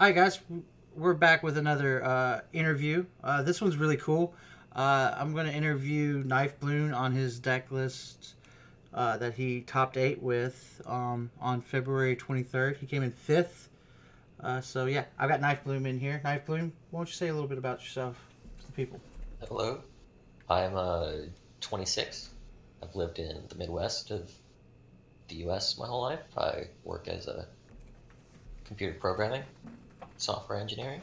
Hi guys, we're back with another interview. This one's really cool. I'm going to interview Knifebloom on his deck list that he topped 8 with on February 23rd. He came in 5th. So yeah, I've got Knifebloom in here. Knifebloom, why don't you say a little bit about yourself to the people? Hello, I'm 26. I've lived in the Midwest of the US my whole life. I work as a computer programming, software engineering,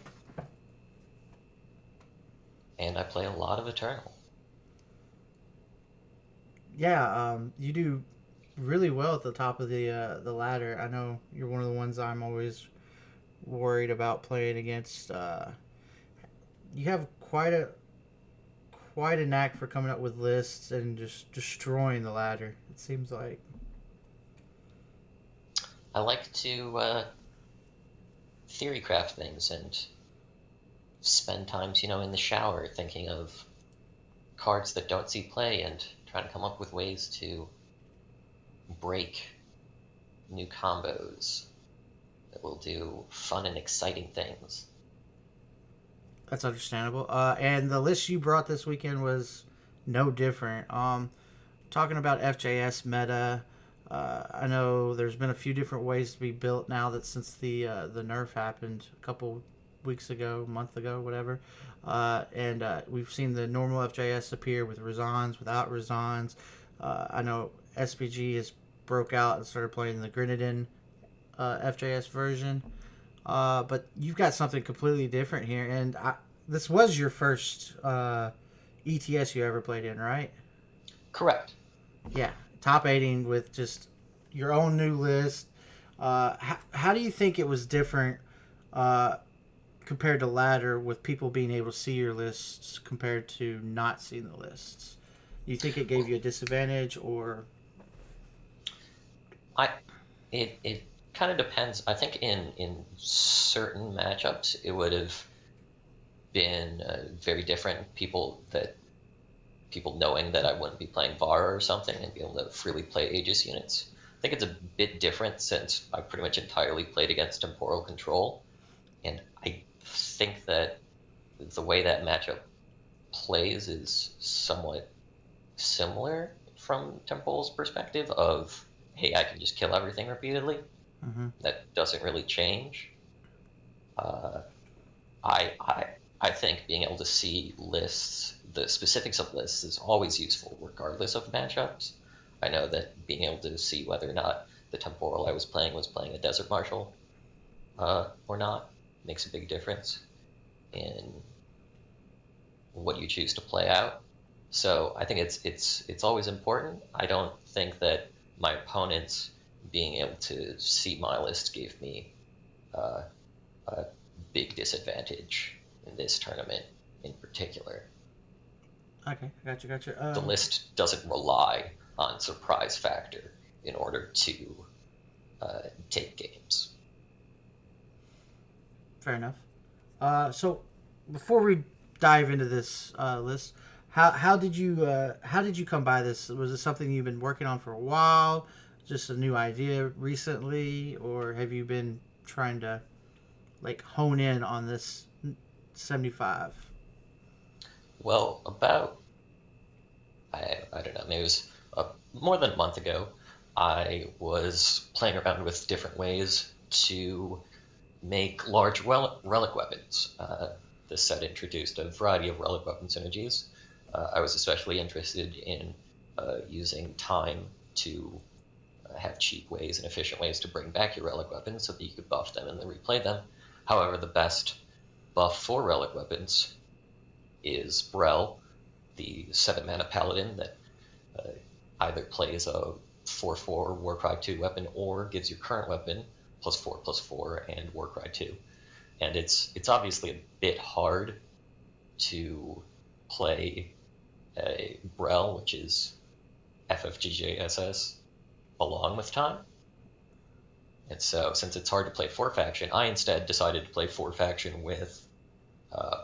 and I play a lot of Eternal. Yeah, you do really well at the top of the ladder. I know you're one of the ones I'm always worried about playing against. You have quite a knack for coming up with lists and just destroying the ladder. It seems like. I like to theory craft things and spend times, in the shower thinking of cards that don't see play and trying to come up with ways to break new combos that will do fun and exciting things. That's understandable. And the list you brought this weekend was no different. Talking about FJS meta, I know there's been a few different ways to be built now that since the nerf happened a couple weeks ago, month ago, whatever. And we've seen the normal FJS appear with Razans, without Razans. I know SPG has broke out and started playing the Grenadin FJS version. But you've got something completely different here, and this was your first ETS you ever played in, right? Correct. Yeah, top 18 with just your own new list. How do you think it was different uh, compared to ladder with people being able to see your lists compared to not seeing the lists? Do you think it gave Well, you a disadvantage or? I it kind of depends. I think in certain matchups it would have been very different. People knowing that I wouldn't be playing VAR or something and be able to freely play Aegis units. I think it's a bit different since I pretty much entirely played against temporal control, and I think that the way that matchup plays is somewhat similar from Temporal's perspective of, hey, I can just kill everything repeatedly. Mm-hmm. That doesn't really change. Uh, I, I I think being able to see lists, the specifics of lists, is always useful, regardless of matchups. I know that being able to see whether or not the temporal I was playing a Desert Marshal or not makes a big difference in what you choose to play out. So I think it's always important. I don't think that my opponents being able to see my list gave me uh, a big disadvantage in this tournament in particular. Okay, gotcha. The list doesn't rely on surprise factor in order to take games. Fair enough. So before we dive into this list, how did you come by this? Was it something you've been working on for a while? Just a new idea recently, or have you been trying to like hone in on this 75? Well, about I don't know, maybe it was more than a month ago, I was playing around with different ways to make large relic weapons. This set introduced a variety of relic weapon synergies. I was especially interested in using time to have cheap ways and efficient ways to bring back your relic weapons so that you could buff them and then replay them. However, the best buff for relic weapons is Brel, the 7 mana paladin that uh, either plays a 4/4 Warcry 2 weapon or gives your current weapon +4/+4 and Warcry 2. And it's obviously a bit hard to play a Brel, which is FFGJSS, along with time. And so, since it's hard to play 4 faction, I instead decided to play 4 faction with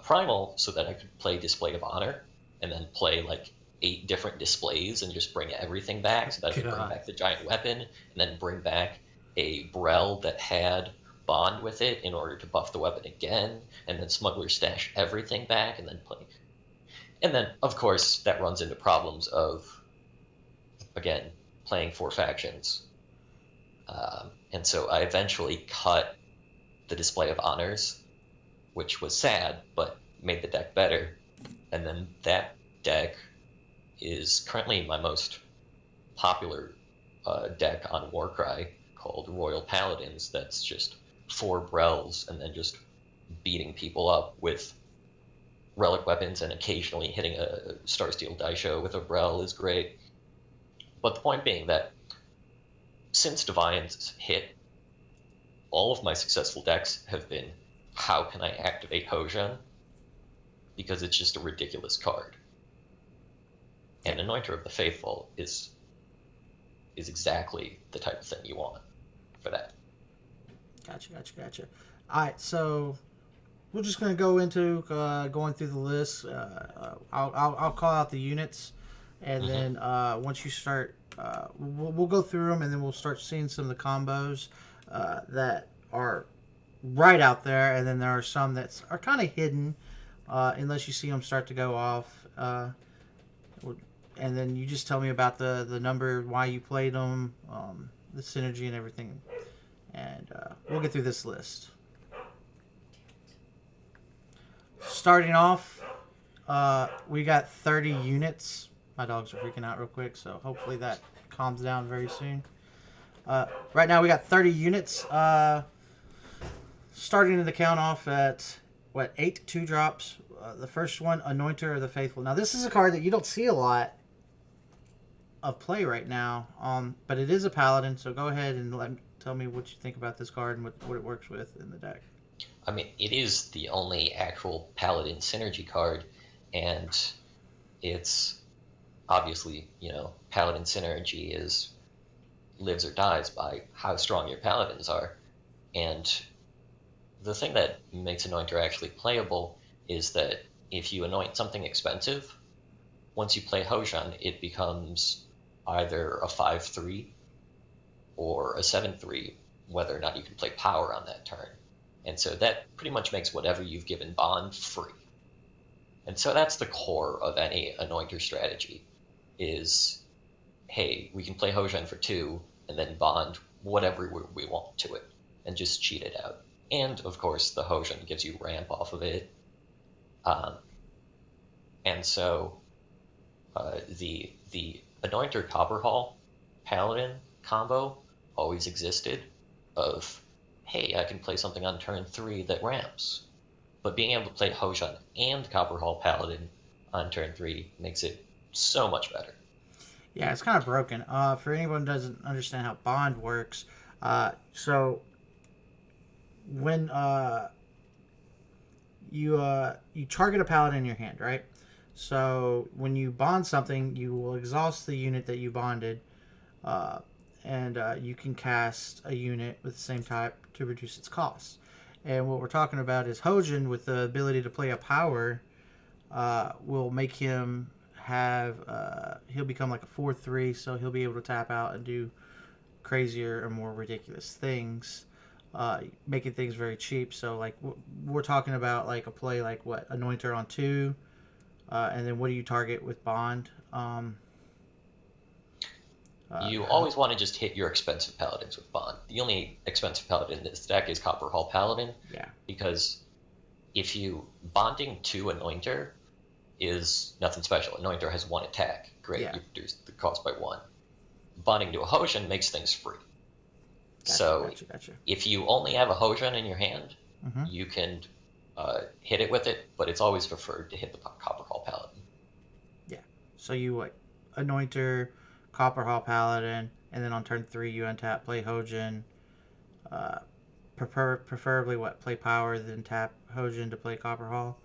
Primal so that I could play Display of Honor and then play like 8 different displays and just bring everything back so that I could bring God. back the giant weapon and then bring back a Brel that had bond with it in order to buff the weapon again, and then Smuggler stash everything back and then play. And then, of course, that runs into problems of, again, playing 4 factions. And so I eventually cut the display of honors, which was sad, but made the deck better. And then that deck is currently my most popular deck on Warcry, called Royal Paladins. That's just 4 Brels and then just beating people up with relic weapons, and occasionally hitting a Starsteel Daisho with a Brel is great. But the point being that since Divine's hit, all of my successful decks have been, how can I activate Hojun? Because it's just a ridiculous card. And Anointer of the Faithful is exactly the type of thing you want for that. Gotcha. All right, so we're just gonna go into going through the list. I'll call out the units, and then once you start, we'll go through them, and then we'll start seeing some of the combos that are right out there, and then there are some that are kind of hidden unless you see them start to go off. And then you just tell me about the number, why you played them, the synergy and everything, and we'll get through this list. Starting off, we got 30 units. My dogs are freaking out real quick, so hopefully that calms down very soon. Right now we got 30 units. Starting the count off at, 8 2-drops. The first one, Anointer of the Faithful. Now this is a card that you don't see a lot of play right now, but it is a Paladin, so go ahead and tell me what you think about this card and what it works with in the deck. I mean, it is the only actual Paladin synergy card, and it's obviously, Paladin synergy lives or dies by how strong your Paladins are. And the thing that makes Anointer actually playable is that if you anoint something expensive, once you play Hojun, it becomes either a 5/3 or a 7/3, whether or not you can play power on that turn. And so that pretty much makes whatever you've given Bond free. And so that's the core of any Anointer strategy, is, hey, we can play Hojun for 2, and then Bond whatever we want to it, and just cheat it out. And, of course, the Hojun gives you ramp off of it. And so the Anointer Copperhall Paladin combo always existed of, hey, I can play something on turn 3 that ramps. But being able to play Hojun and Copperhall Paladin on turn 3 makes it so much better. Yeah, it's kind of broken. For anyone who doesn't understand how Bond works, so when you target a Paladin in your hand, right? So when you bond something, you will exhaust the unit that you bonded, and you can cast a unit with the same type to reduce its cost. And what we're talking about is Hojun, with the ability to play a power, will make him have he'll become like a 4/3, so he'll be able to tap out and do crazier or more ridiculous things, making things very cheap. So like we're talking about like a play like what, Anointer on 2. And then what do you target with Bond? You always want to just hit your expensive Paladins with Bond. The only expensive Paladin in this deck is Copperhall Paladin. Yeah. Because if you bonding to Anointer is nothing special. Anointer has 1 attack. Great, yeah. You reduce the cost by 1. Bonding to a Hojun makes things free. Gotcha. If you only have a Hojun in your hand, you can hit it with it, but it's always preferred to hit the Copperhall Paladin. Yeah. So you Anointer, Copperhall Paladin, and then on turn 3 you untap, play Hojun. Preferably play power, then tap Hojun to play Copperhall.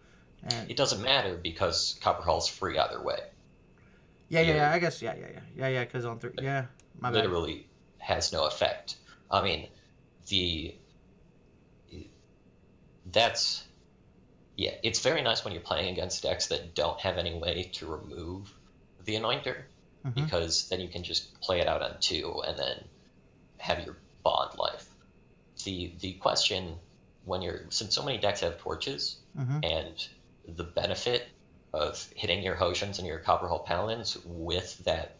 And it doesn't matter because Copperhall's free either way. Yeah. I guess yeah. Because on 3, yeah, my bad. Literally has no effect. I mean, it's very nice when you're playing against decks that don't have any way to remove the Anointer, because then you can just play it out on 2 and then have your Bond life. the question when since so many decks have torches, Mm-hmm. and the benefit of hitting your Hosians and your Copperhole Paladins with that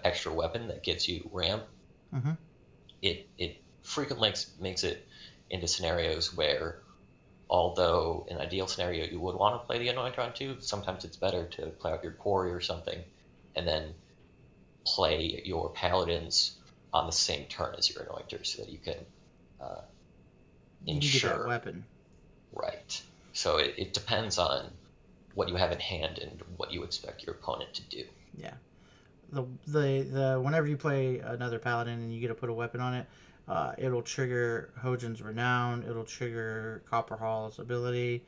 extra weapon that gets you ramp, Mm-hmm. it frequently makes it into scenarios where, although in an ideal scenario you would want to play the Anointer on 2, sometimes it's better to play out your Quarry or something, and then play your Paladins on the same turn as your Anointer so that you can uh, You can get that ensure. weapon. Right. So it depends on what you have in hand and what you expect your opponent to do. Yeah. The whenever you play another paladin and you get to put a weapon on it, it'll trigger Hojin's Renown. It'll trigger Copper Hall's ability,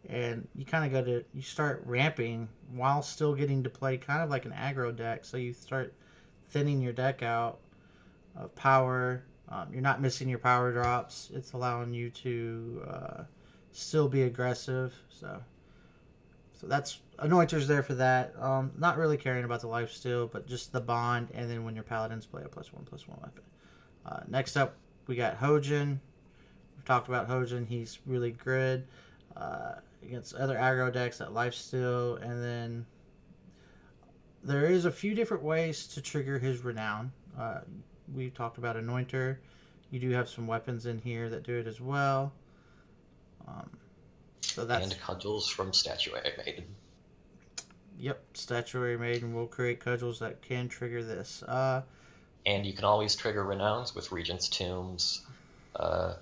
and you kind of you start ramping while still getting to play kind of like an aggro deck. So you start thinning your deck out of power. You're not missing your power drops. It's allowing you to still be aggressive. So that's Anointer's there for that. Not really caring about the life steal, but just the bond, and then when your paladins play a +1/+1 weapon. Next up, we got Hojin. We've talked about Hojin. He's really good against other aggro decks that life steal, and then there is a few different ways to trigger his renown. We talked about Anointer. You do have some weapons in here that do it as well. So that's And cudgels from Statuary Maiden. Yep, Statuary Maiden will create cudgels that can trigger this. And you can always trigger renowns with Regent's Tombs, uh,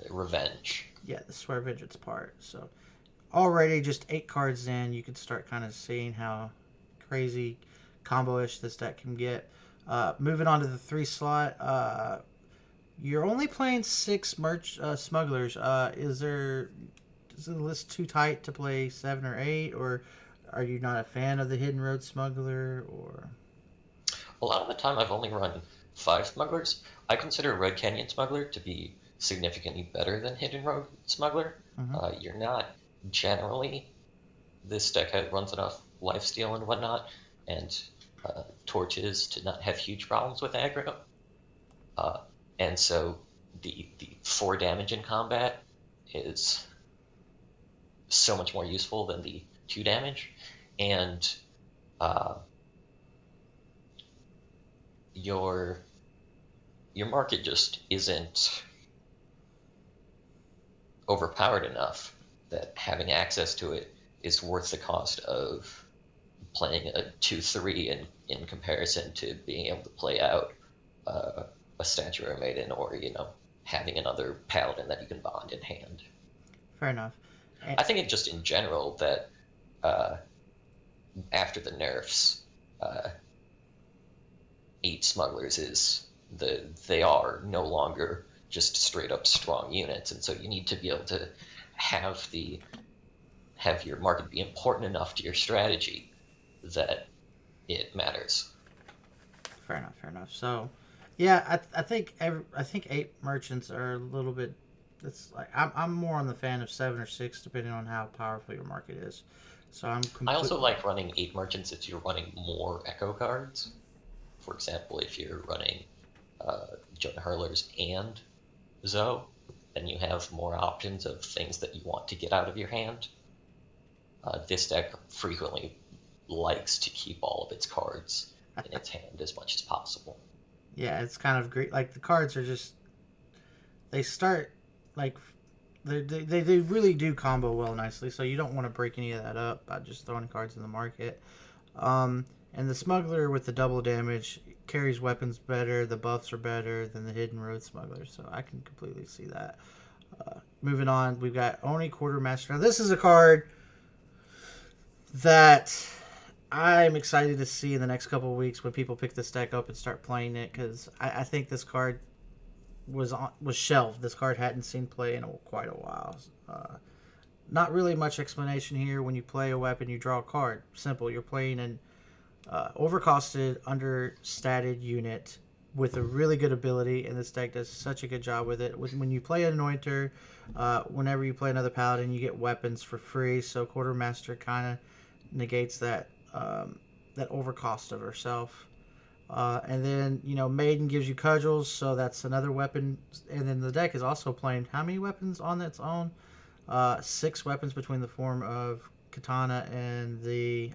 Revenge. Yeah, the Swear Vengeance part. So already just 8 cards in, you can start kind of seeing how crazy combo-ish this deck can get. Moving on to the 3 slot, you're only playing 6 smugglers. Is the list too tight to play 7 or 8, or are you not a fan of the Hidden Road Smuggler? Or A lot of the time I've only run 5 smugglers. I consider Red Canyon Smuggler to be significantly better than Hidden Road Smuggler. mm-hmm. You're not generally, this deck runs enough lifesteal and whatnot, and torches to not have huge problems with aggro. And so the 4 damage in combat is so much more useful than the 2 damage, and your market just isn't overpowered enough that having access to it is worth the cost of playing a 2/3 in comparison to being able to play out a Statuary Maiden, or having another Paladin that you can bond in hand. Fair enough. I think it just in general that after the nerfs, 8 smugglers they are no longer just straight up strong units, and so you need to be able to have your market be important enough to your strategy that it matters. Fair enough. So, yeah, I think 8 merchants are a little bit. It's like I'm more on the fan of 7 or 6, depending on how powerful your market is. So I also like running 8 merchants if you're running more echo cards. For example, if you're running Jonah Hurlers and Zoe, then you have more options of things that you want to get out of your hand. This deck frequently likes to keep all of its cards in its hand as much as possible. Yeah, it's kind of great. Like, the cards are just, they start like they really do combo well nicely. So you don't want to break any of that up by just throwing cards in the market. And the Smuggler with the double damage carries weapons better. The buffs are better than the Hidden Road Smuggler. So I can completely see that. Moving on, we've got Oni Quartermaster. Now, this is a card that I'm excited to see in the next couple of weeks when people pick this deck up and start playing it, because I think this card was shelved. This card hadn't seen play in quite a while. Not really much explanation here. When you play a weapon, you draw a card. Simple. You're playing an overcosted, understated unit with a really good ability, and this deck does such a good job with it. When you play an Anointer, whenever you play another Paladin, you get weapons for free, so Quartermaster kind of negates that overcost of herself. And then, Maiden gives you cudgels, so that's another weapon. And then the deck is also playing how many weapons on its own? 6 weapons between the form of katana and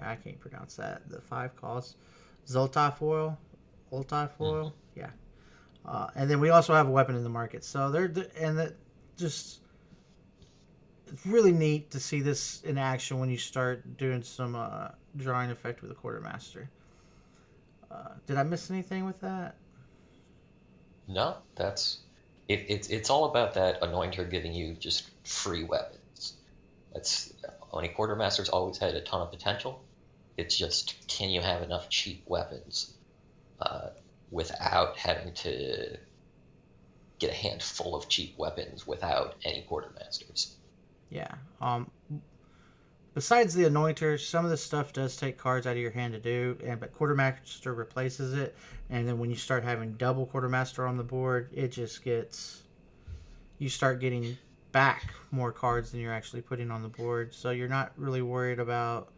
I can't pronounce that, the 5 cost Zoltai foil, Mhm. yeah. And then we also have a weapon in the market. So and that just, it's really neat to see this in action when you start doing some drawing effect with a quartermaster. Did I miss anything with that? No, it's all about that anointer giving you just free weapons. That's I mean, Quartermaster's always had a ton of potential. It's just, can you have enough cheap weapons uh, without having to get a handful of cheap weapons without any Quartermasters? Yeah. Besides the anointer, some of this stuff does take cards out of your hand to do, but quartermaster replaces it. And then when you start having double quartermaster on the board, it just gets, you start getting back more cards than you're actually putting on the board. So you're not really worried about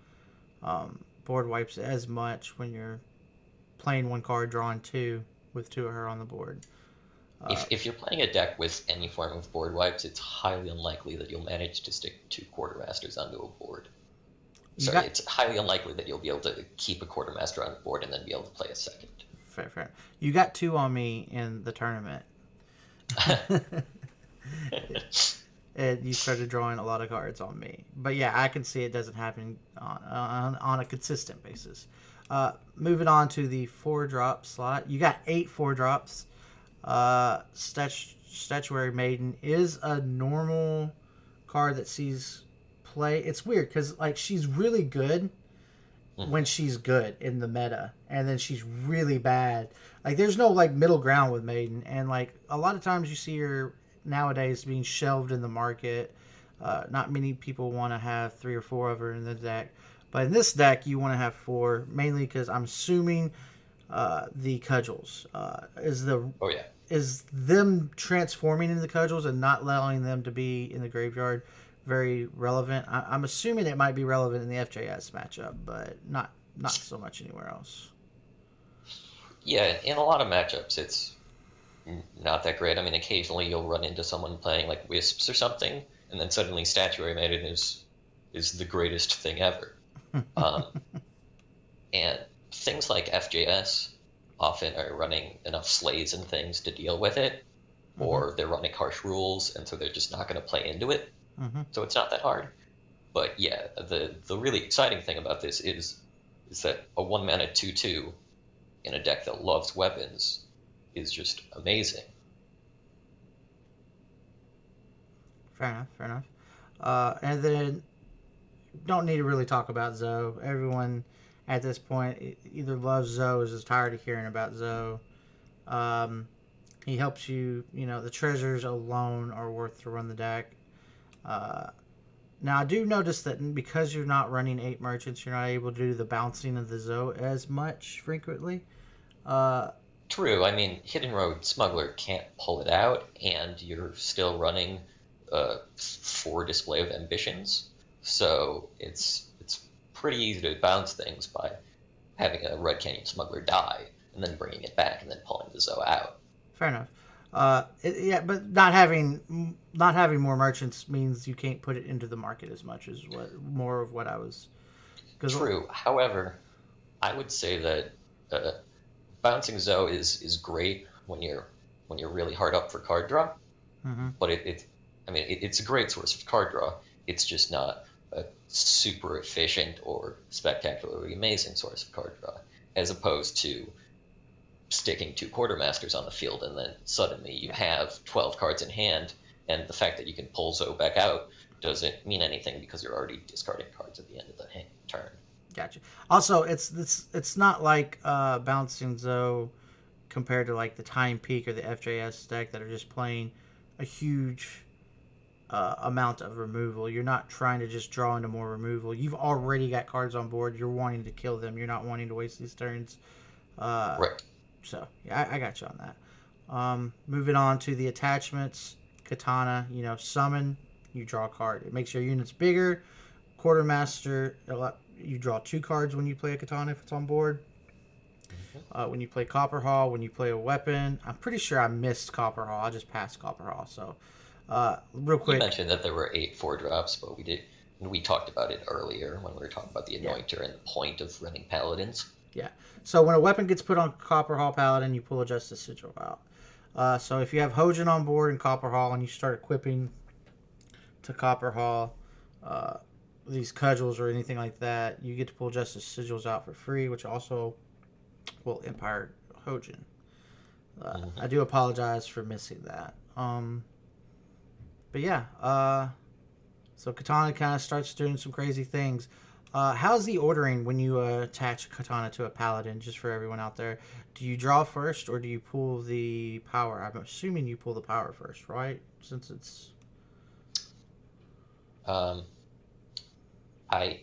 board wipes as much when you're playing one card, drawing two with two of her on the board. If you're playing a deck with any form of board wipes, it's highly unlikely that you'll manage to stick 2 Quartermasters onto a board. You Sorry, got it's highly unlikely that you'll be able to keep a Quartermaster on the board and then be able to play a second. fair. You got 2 on me in the tournament. And you started drawing a lot of cards on me. But yeah, I can see it doesn't happen on a consistent basis. Moving on to the 4-drop slot. You got 8 4-drops. Statuary Maiden is a normal card that sees play. It's weird because she's really good when she's good in the meta, and then she's really bad. There's no middle ground with Maiden, and a lot of times you see her nowadays being shelved in the market. Not many people want to have 3 or 4 of her in the deck, but in this deck you want to have 4, mainly because I'm assuming the cudgels Oh yeah. is them transforming into cudgels and not allowing them to be in the graveyard very relevant. I'm assuming it might be relevant in the FJS matchup, but not so much anywhere else. Yeah, in a lot of matchups, it's not that great. I mean, occasionally you'll run into someone playing like Wisps or something, and then suddenly Statuary Maiden is the greatest thing ever. Um, and things like FJS often are running enough slays and things to deal with it, or they're running harsh rules, and so they're just not going to play into it. So it's not that hard. But yeah, the really exciting thing about this is that a 1-mana 2/2 in a deck that loves weapons is just amazing. Fair enough. And then don't need to really talk about Zoe. Everyone at this point either loves Zoe or is just tired of hearing about Zoe. He helps you. The treasures alone are worth to run the deck. Now I do notice that because you're not running 8 merchants, you're not able to do the bouncing of the Zoe as much frequently. True. I mean, Hidden Road Smuggler can't pull it out, and you're still running 4 Display of Ambitions, so it's pretty easy to bounce things by having a Red Canyon Smuggler die and then bringing it back and then pulling the Zoe out. Fair enough. But not having more merchants means you can't put it into the market as much as more of what I was. True. However, I would say that bouncing Zoe is great when you're really hard up for card draw, but it's a great source of card draw. It's just not a super efficient or spectacularly amazing source of card draw, as opposed to sticking 2 Quartermasters on the field and then suddenly you have 12 cards in hand, and the fact that you can pull Zoe back out doesn't mean anything because you're already discarding cards at the end of the turn. Gotcha. Also, it's not like bouncing Zoe compared to the Time Peak or the FJS deck that are just playing a huge amount of removal. You're not trying to just draw into more removal. You've already got cards on board. You're wanting to kill them. You're not wanting to waste these turns. Right. So, yeah, I got you on that. Moving on to the attachments. Katana, summon, you draw a card. It makes your units bigger. Quartermaster, you draw 2 cards when you play a Katana if it's on board. When you play Copper Hall, when you play a weapon, I'm pretty sure I missed Copper Hall. I just passed Copper Hall. So, real You quick, mentioned that there were 8 4-drops, but we talked about it earlier when we were talking about the yeah, Anointer and the point of running Paladins. yeah. So when a weapon gets put on Copper Hall Paladin, you pull a Justice Sigil out. So if you have Hojin on board in Copper Hall and you start equipping to Copper Hall, uh, these cudgels or anything like that, you get to pull Justice Sigils out for free, which also will Empire Hojin. I do apologize for missing that. But yeah, so Katana kind of starts doing some crazy things. How's the ordering when you attach Katana to a Paladin, just for everyone out there? Do you draw first or do you pull the power? I'm assuming you pull the power first, right? Since it's... Um, I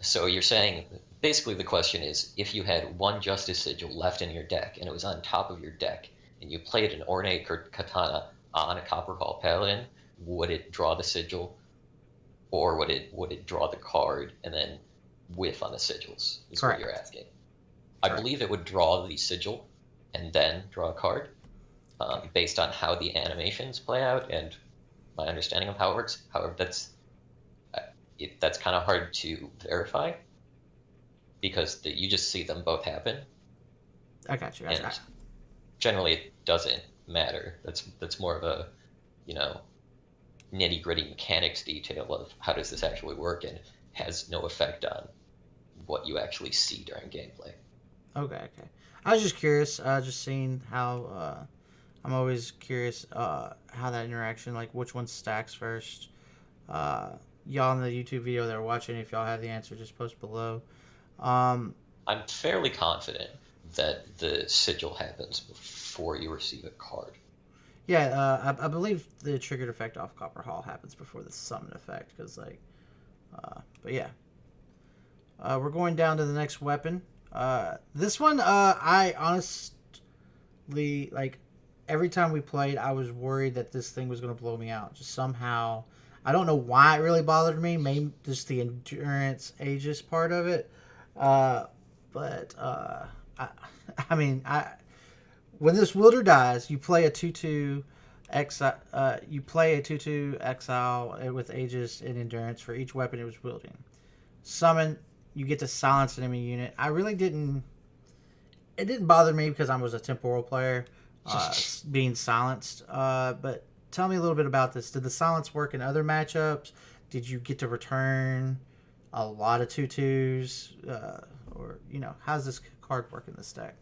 So you're saying basically the question is if you had one Justice Sigil left in your deck and it was on top of your deck and you played an Ornate Katana on a Copper Hall Paladin, would it draw the sigil or would it draw the card and then whiff on the sigils? Is Correct. what you're asking. I believe it would draw the sigil and then draw a card based on how the animations play out and my understanding of how it works. However, that's kind of hard to verify because you just see them both happen. I got you. And generally, it doesn't matter. That's more of a, nitty-gritty mechanics detail of how does this actually work and has no effect on what you actually see during gameplay. Okay. I was just curious, just seeing how... I'm always curious how that interaction, like which one stacks first. Y'all in the YouTube video that are watching, if y'all have the answer, just post below. I'm fairly confident that the sigil happens before you receive a card. Yeah, I believe the triggered effect off Copper Hall happens before the summon effect, because but yeah. We're going down to the next weapon. This one, I honestly, like, every time we played, I was worried that this thing was going to blow me out. Just somehow, I don't know why it really bothered me. Maybe just the endurance Aegis part of it. When this wielder dies, you play a 2/2 exile. You play a 2/2 exile with Aegis and endurance for each weapon it was wielding. Summon, you get to silence an enemy unit. I really didn't. It didn't bother me because I was a temporal player, being silenced. But tell me a little bit about this. Did the silence work in other matchups? Did you get to return a lot of 2/2s? Or how's this card work in this deck?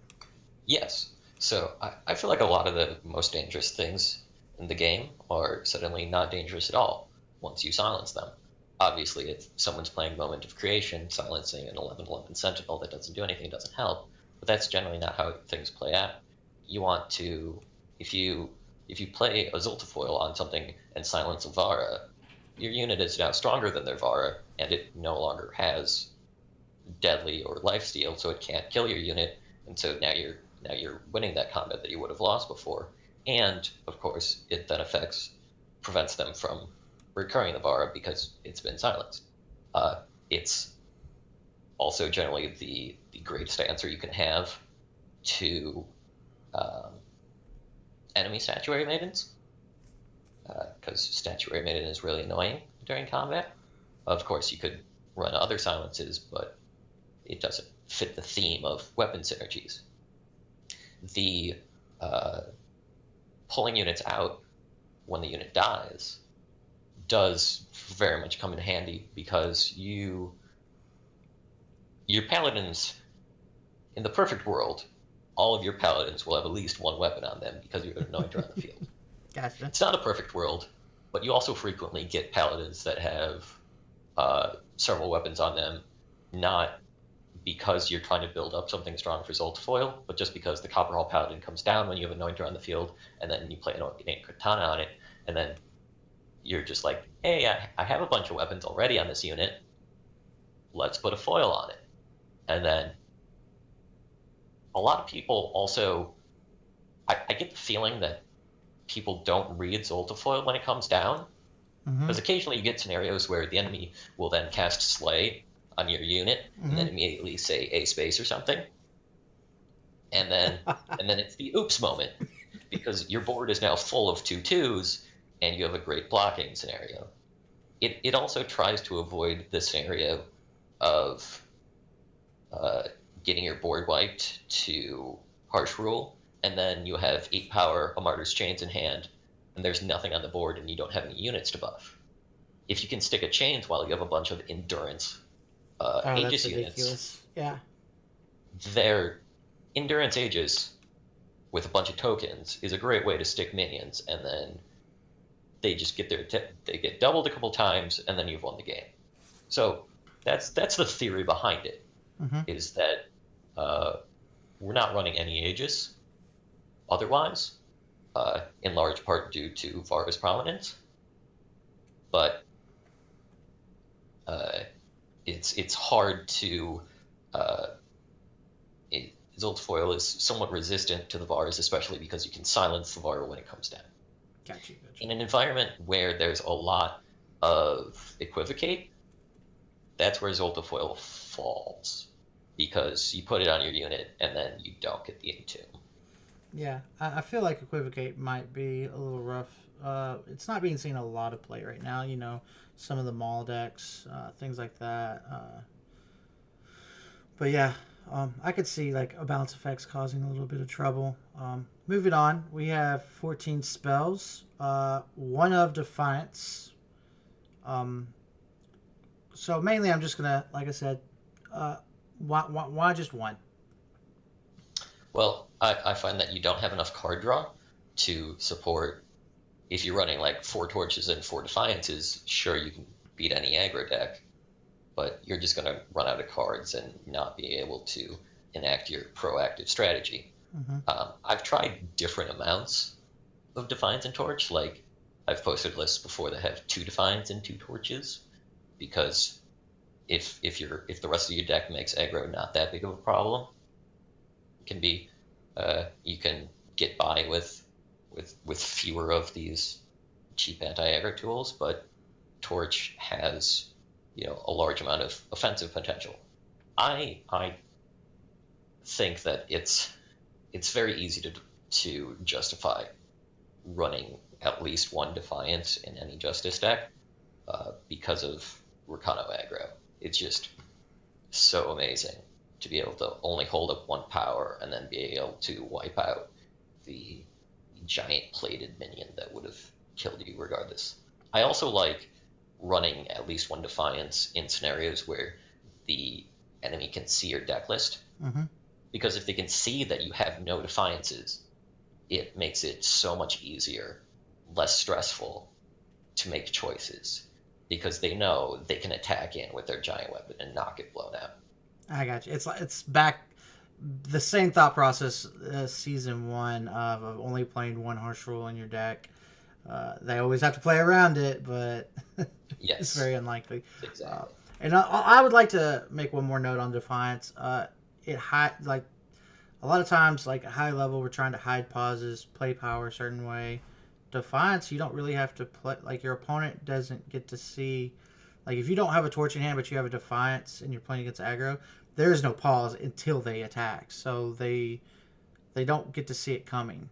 Yes. So I feel like a lot of the most dangerous things in the game are suddenly not dangerous at all once you silence them. Obviously, if someone's playing Moment of Creation, silencing an 11/11 Sentinel that doesn't do anything doesn't help. But that's generally not how things play out. You want to, if you play a Zultifoil on something and silence a Vara, your unit is now stronger than their Vara, and it no longer has deadly or lifesteal, so it can't kill your unit, and so now you're winning that combat that you would have lost before. And of course, it then prevents them from recurring the Vara because it's been silenced. It's also generally the greatest answer you can have to enemy Statuary Maidens, because Statuary Maiden is really annoying during combat. Of course, you could run other silences, but it doesn't fit the theme of weapon synergies. The pulling units out when the unit dies does very much come in handy because your paladins, in the perfect world, all of your paladins will have at least one weapon on them because you're anointed on the field. Gotcha. It's not a perfect world, but you also frequently get paladins that have several weapons on them, not because you're trying to build up something strong for Zultifoil, but just because the Copper Hall Paladin comes down when you have Anointer on the field, and then you play an Ornate Katana on it, and then you're just like, hey, I have a bunch of weapons already on this unit, let's put a foil on it. And then a lot of people also, I get the feeling that people don't read Zultifoil when it comes down, because occasionally you get scenarios where the enemy will then cast Slay on your unit and then immediately say a space or something. and then it's the oops moment because your board is now full of 2/2s and you have a great blocking scenario. It also tries to avoid the scenario of uh, getting your board wiped to harsh rule, and then you have 8 power, a Martyr's Chains in hand, and there's nothing on the board and you don't have any units to buff. If you can stick a chains while you have a bunch of endurance Oh, that's Aegis units, ridiculous. Yeah. their endurance Aegis with a bunch of tokens is a great way to stick minions, and then they just get they get doubled a couple times, and then you've won the game. So that's the theory behind it. Hmm. Is that uh, we're not running any Aegis otherwise, in large part due to Vara's prominence, but uh, it's hard to uh, Zolt's foil is somewhat resistant to the Vars, especially because you can silence the Var when it comes down. Gotcha. In an environment where there's a lot of equivocate, that's where Zoltafoil falls, because you put it on your unit and then you don't get the entomb. Yeah, I feel like Equivocate might be a little rough. It's not being seen a lot of play right now. Some of the mall decks, things like that. But yeah, I could see like a balance effects causing a little bit of trouble. Moving on, we have 14 spells. One of Defiance. Um, so mainly, I'm just gonna, like I said, why just one? Well, I find that you don't have enough card draw to support. If you're running like 4 torches and 4 defiances, sure, you can beat any aggro deck, but you're just going to run out of cards and not be able to enact your proactive strategy. Mm-hmm. I've tried different amounts of Defiance and Torch. Like, I've posted lists before that have 2 Defiance and 2 Torches, because if the rest of your deck makes aggro not that big of a problem, it can be you can get by with fewer of these cheap anti-aggro tools, but Torch has a large amount of offensive potential. I think that it's very easy to justify running at least one Defiance in any Justice deck because of Rakano aggro. It's just so amazing to be able to only hold up 1 power and then be able to wipe out the giant plated minion that would have killed you regardless. I also like running at least 1 Defiance in scenarios where the enemy can see your deck list. Mm-hmm. Because if they can see that you have no Defiances, it makes it so much easier, less stressful to make choices, because they know they can attack in with their giant weapon and not get blown out. I got you. It's back the same thought process season 1 of only playing 1 harsh rule in your deck. They always have to play around it, but Yes, it's very unlikely. exactly. And I would like to make one more note on Defiance. Like a lot of times, like at high level, we're trying to hide pauses, play power a certain way. Defiance, you don't really have to play. Like your opponent doesn't get to see. Like if you don't have a torch in hand, but you have a Defiance and you're playing against aggro, there is no pause until they attack. So they don't get to see it coming.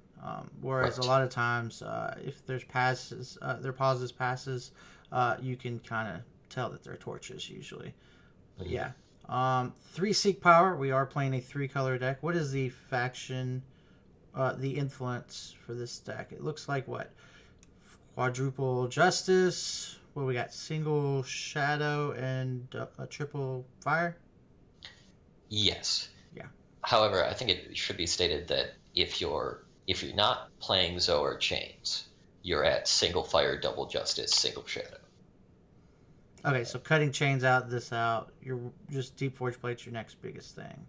Whereas Right. a lot of times, if there's their pauses passes, you can kind of tell that they're torches usually. But Mhm. yeah, 3 seek power. We are playing a 3-color deck. What is the faction? The influence for this deck? It looks like what? Quadruple justice. What we got? Single shadow and a triple fire. Yes. Yeah. However, I think it should be stated that if you're not playing Zoe or Chains, you're at single fire, double justice, single shadow. Okay, so cutting chains out, this out. You're just deep forge plate's your next biggest thing.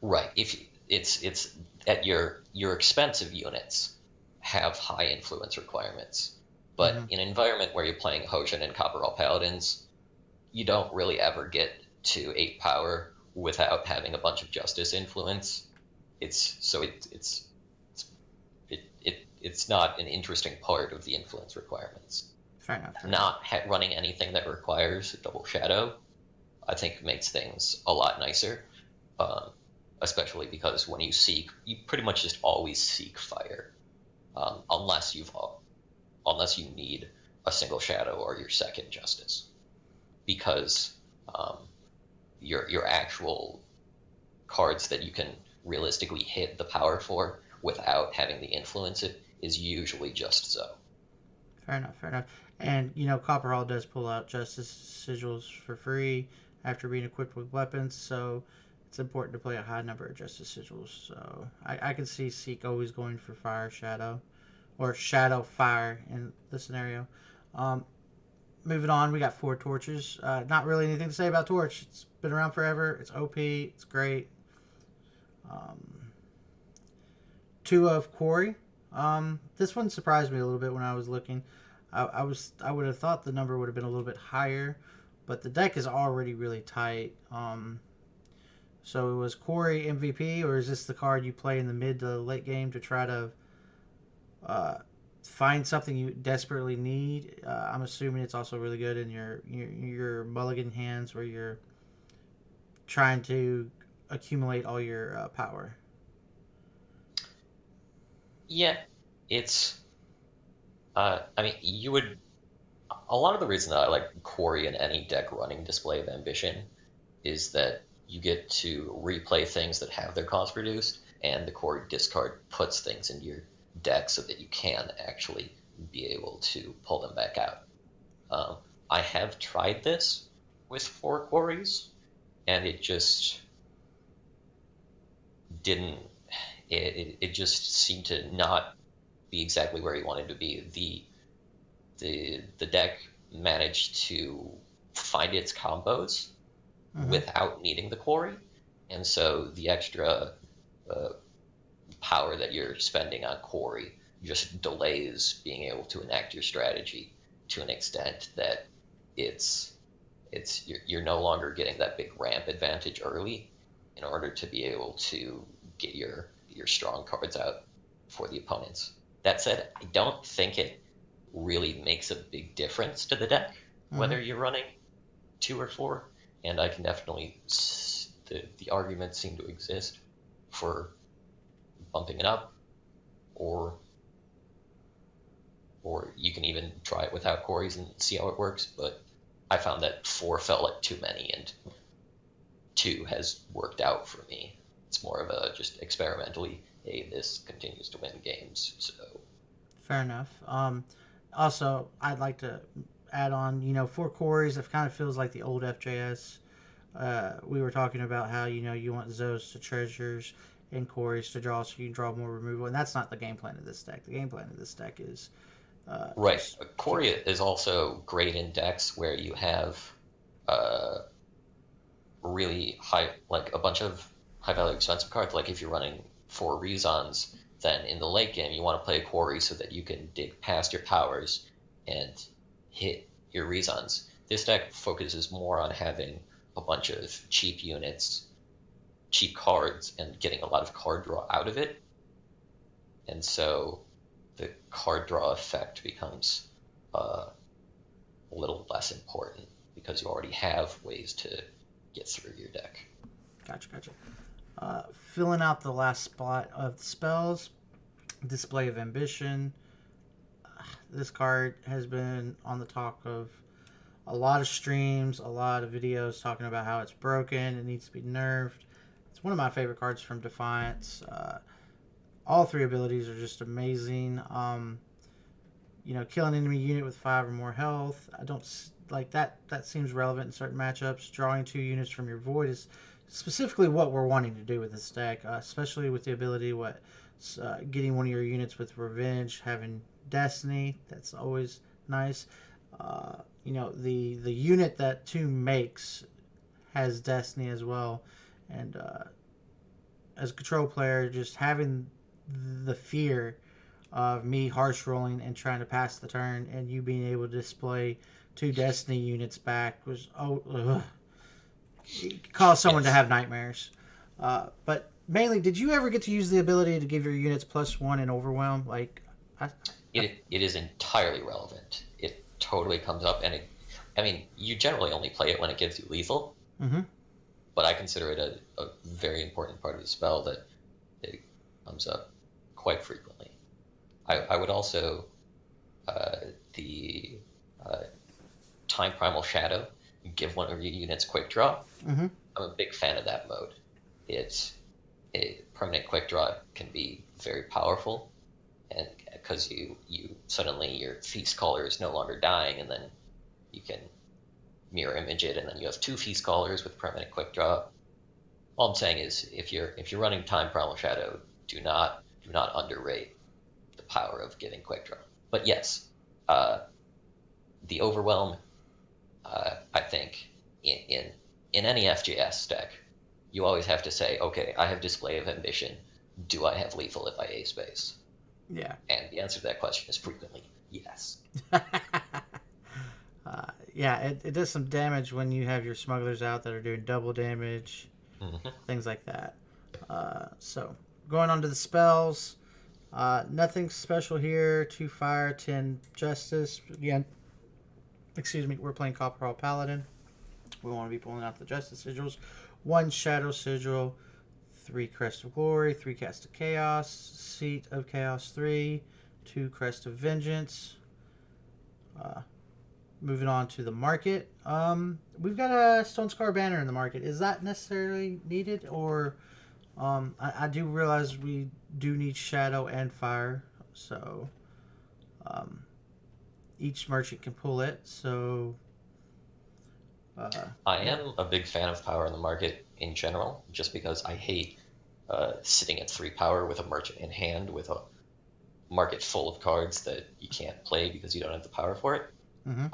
Right. If it's at your expensive units have high influence requirements, but Mm-hmm. in an environment where you're playing Hoshin and Copperall Paladins, you don't really ever get to 8 power without having a bunch of justice influence. It's not an interesting part of the influence requirements. Fair enough. Not running anything that requires double shadow, I think makes things a lot nicer. Um, especially because when you seek, you pretty much just always seek fire, unless unless you need a single shadow or your second justice, because um, your actual cards that you can realistically hit the power for without having the influence it is usually just so. Fair enough. Fair enough. And Copper Hall does pull out Justice sigils for free after being equipped with weapons, so it's important to play a high number of Justice sigils. So I can see Seek always going for Fire Shadow, or Shadow Fire in the scenario. Um, Moving on, we got four torches. Not really anything to say about Torch. It's been around forever. It's OP. It's great. Um, Two of Quarry. This one surprised me a little bit when I was looking. I would have thought the number would have been a little bit higher, but the deck is already really tight. So it was Quarry MVP, or is this the card you play in the mid to late game to try to find something you desperately need? I'm assuming it's also really good in your mulligan hands where you're trying to accumulate all your power. Yeah, it's. I mean, you would. A lot of the reason that I like Quarry in any deck running Display of Ambition is that you get to replay things that have their cost reduced, and the Quarry discard puts things into your deck so that you can actually be able to pull them back out. I have tried this with 4 Quarries, and it just didn't. It just seemed to not be exactly where he wanted to be. The deck managed to find its combos without needing the Quarry, and so the extra power that you're spending on Quarry just delays being able to enact your strategy to an extent that you're no longer getting that big ramp advantage early in order to be able to get your strong cards out for the opponents. That said, I don't think it really makes a big difference to the deck whether you're running 2 or 4, and I can definitely the arguments seem to exist for bumping it up, or you can even try it without Quarries and see how it works, but I found that 4 felt like too many, and 2 has worked out for me. It's more of a just experimentally, hey, this continues to win games, so. Fair enough. Also, I'd like to add on, 4 Quarries, it kind of feels like the old FJS. We were talking about how, you want Zoes to treasures and Quarries to draw so you can draw more removal, and that's not the game plan of this deck. The game plan of this deck is... right. Quarry is also great in decks where you have really high, like a bunch of high value expensive cards. Like if you're running 4 Rezons, then in the late game you want to play a Quarry so that you can dig past your powers and hit your Rezons. This deck focuses more on having a bunch of cheap units, cheap cards, and getting a lot of card draw out of it. And so the card draw effect becomes a little less important because you already have ways to get through your deck. Gotcha. Filling out the last spot of the spells, Display of Ambition. This card has been on the talk of a lot of streams, a lot of videos talking about how it's broken, it needs to be nerfed. It's one of my favorite cards from Defiance. All 3 abilities are just amazing. Kill an enemy unit with 5 or more health. I don't like that. That seems relevant in certain matchups. Drawing 2 units from your void is specifically what we're wanting to do with this deck, especially with the ability getting one of your units with Revenge, having Destiny. That's always nice. The unit that 2 makes has Destiny as well, and as a control player, just having the fear of me harsh rolling and trying to pass the turn and you being able to display 2 Destiny units back was cause someone to have nightmares. But mainly, did you ever get to use the ability to give your units +1 in Overwhelm? It is entirely relevant. It totally comes up, and you generally only play it when it gives you lethal. but I consider it a very important part of the spell that it comes up quite frequently. I would also uh, the uh, Time Primal Shadow, give one of your units quick draw. Mm-hmm. I'm a big fan of that mode. It's a permanent quick draw can be very powerful, and because you suddenly your Feast Caller is no longer dying, and then you can mirror image it, and then you have two Feast Callers with permanent quick draw. All I'm saying is, if you're running Time Primal Shadow, do not underrate the power of getting quick draw. But yes, uh, the overwhelm. I think in any FGS deck, you always have to say, okay, I have Display of Ambition. Do I have lethal if I ace base? Yeah. And the answer to that question is frequently yes. Yeah, it does some damage when you have your smugglers out that are doing double damage, Hmm. things like that. So, going on to the spells. Nothing special here. 2 fire, 10 justice. Again, excuse me, we're playing Copperhall Paladin. We want to be pulling out the justice sigils. 1 shadow sigil, 3 crest of glory, 3 cast of chaos, seat of chaos 3, 2 crest of vengeance. Moving on to the market. We've got a Stone Scar banner in the market. Is that necessarily needed, or I do realize we do need shadow and fire, so each merchant can pull it. So I yeah, am a big fan of power in the market in general, just because I hate sitting at 3 power with a merchant in hand with a market full of cards that you can't play because you don't have the power for it. mm-hmm.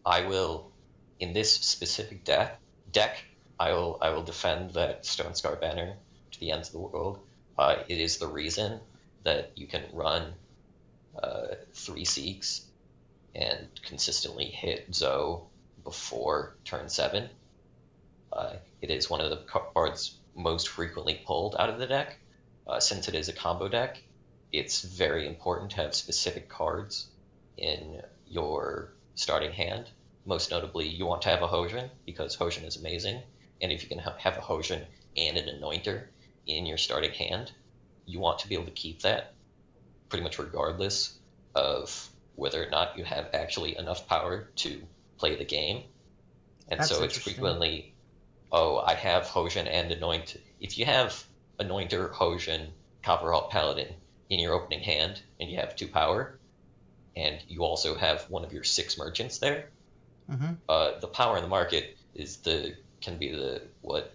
I will, in this specific deck, I will defend that Stone Scar banner to the ends of the world. It is the reason that you can run 3 Seeks and consistently hit Zoe before turn 7. It is one of the cards most frequently pulled out of the deck. Since it is a combo deck, it's very important to have specific cards in your starting hand. Most notably, you want to have a Hosian, because Hosian is amazing. And if you can have a Hosian and an Anointer in your starting hand, you want to be able to keep that pretty much regardless of whether or not you have actually enough power to play the game. And That's so it's interesting. frequently, oh, I have Hosian and Anoint. If you have Anointer, Hosian, Copperhawk Paladin in your opening hand, and you have 2 power, and you also have one of your 6 merchants there, Mm-hmm. the power in the market can be the what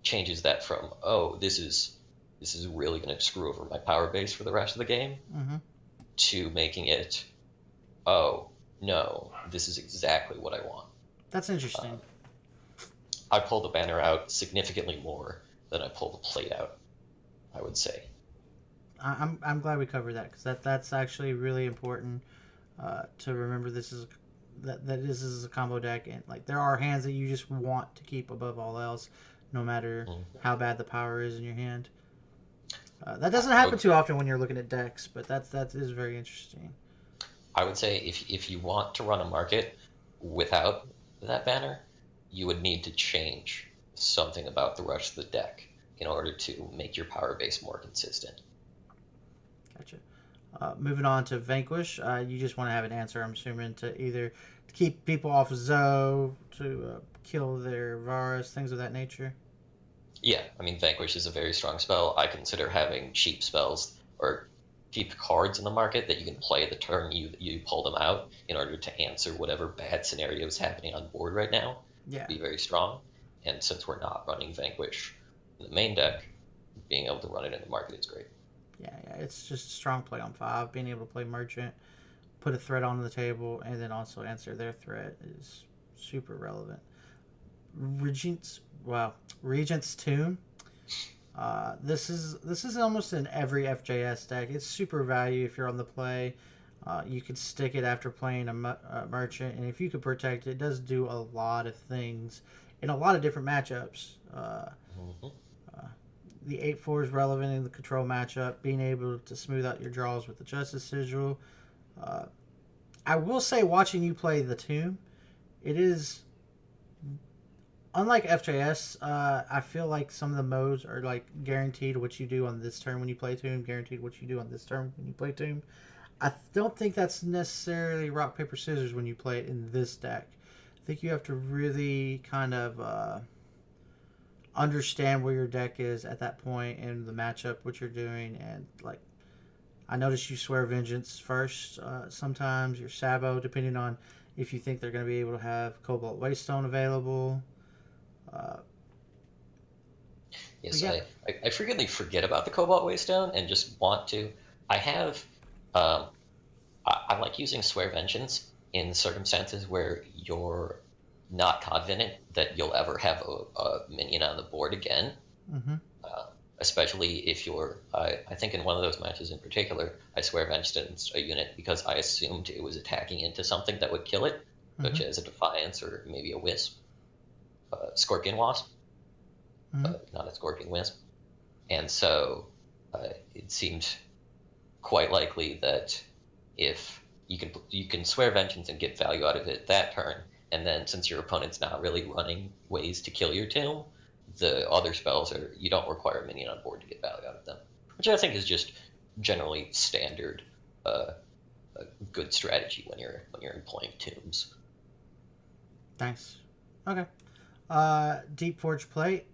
changes that from, oh, this is really going to screw over my power base for the rest of the game, Mm-hmm. to making it, oh no, this is exactly what I want. That's Uh, interesting. I pull the banner out significantly more than I pull the plate out, I would say. I'm glad we covered that, because that's actually really important to remember. That this is a combo deck, and like there are hands that you just want to keep above all else, no matter Mhm. how bad the power is in your hand. That doesn't I happen would too often when you're looking at decks, but that is very interesting. I would say if you want to run a market without that banner, you would need to change something about the rest of the deck in order to make your power base more consistent. Gotcha. Moving on to Vanquish, you just want to have an answer, I'm assuming, to either to keep people off of Zoe, to kill their Varus, things of that nature. Yeah, I mean, Vanquish is a very strong spell. I consider having cheap spells or cheap cards in the market that you can play the turn you pull them out in order to answer whatever bad scenario is happening on board right now to Yeah, be very strong. And since we're not running Vanquish in the main deck, being able to run it in the market is great. yeah. It's just a strong play on 5. Being able to play Merchant, put a threat on the table, and then also answer their threat is super relevant. Regent's Tomb. This is almost in every FJS deck. It's super value if you're on the play. You could stick it after playing a merchant, and if you could protect it, it does do a lot of things in a lot of different matchups. Hmm. The 8/4 is relevant in the control matchup. Being able to smooth out your draws with the Justice Sigil. Uh, I will say, watching you play the Tomb, it is unlike FJS, I feel like some of the modes are like guaranteed what you do on this turn when you play Tomb, guaranteed what you do on this turn when you play Tomb. I don't think that's necessarily rock paper scissors when you play it in this deck. I think you have to really kind of understand where your deck is at that point and the matchup, what you're doing, and like I noticed you swear vengeance first. Sometimes your Sabo, depending on if you think they're going to be able to have Cobalt Waystone available. Uh, Yes, yeah. I frequently forget about the Cobalt Waystone and just want to. I have, um, I like using Swear Vengeance in circumstances where you're not confident that you'll ever have a minion on the board again. Mm-hmm. Uh, Especially if you're, I think in one of those matches in particular, I Swear Vengeance a unit because I assumed it was attacking into something that would kill it, Mm-hmm. such as a Defiance or maybe a Wisp, Scorpion Wasp, Mm-hmm. not a Scorpion Wisp. And so it seemed quite likely that if you can swear vengeance and get value out of it that turn, and then since your opponent's not really running ways to kill your tomb, the other spells are you don't require a minion on board to get value out of them, which I think is just generally standard, a good strategy when you're employing tombs. Nice. Okay. Deep Forge Plate.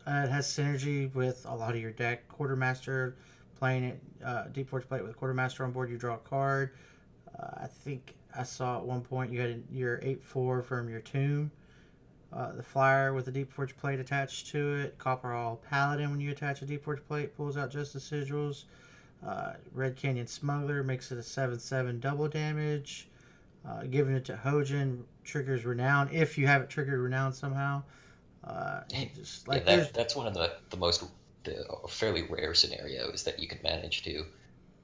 It has synergy with a lot of your deck. Quartermaster, playing it, Deep Forge Plate with Quartermaster on board, you draw a card. I think I saw at one point you had your 8/4 from your tomb. The flyer with the Deep Forge Plate attached to it. Copperall Paladin, when you attach a Deep Forge Plate, pulls out Justice Sigils. Red Canyon Smuggler makes it a 7/7 double damage. Giving it to Hojin triggers Renown if you have it triggered Renown somehow. Just Yeah, like there's that's one of the most the fairly rare scenarios that you can manage to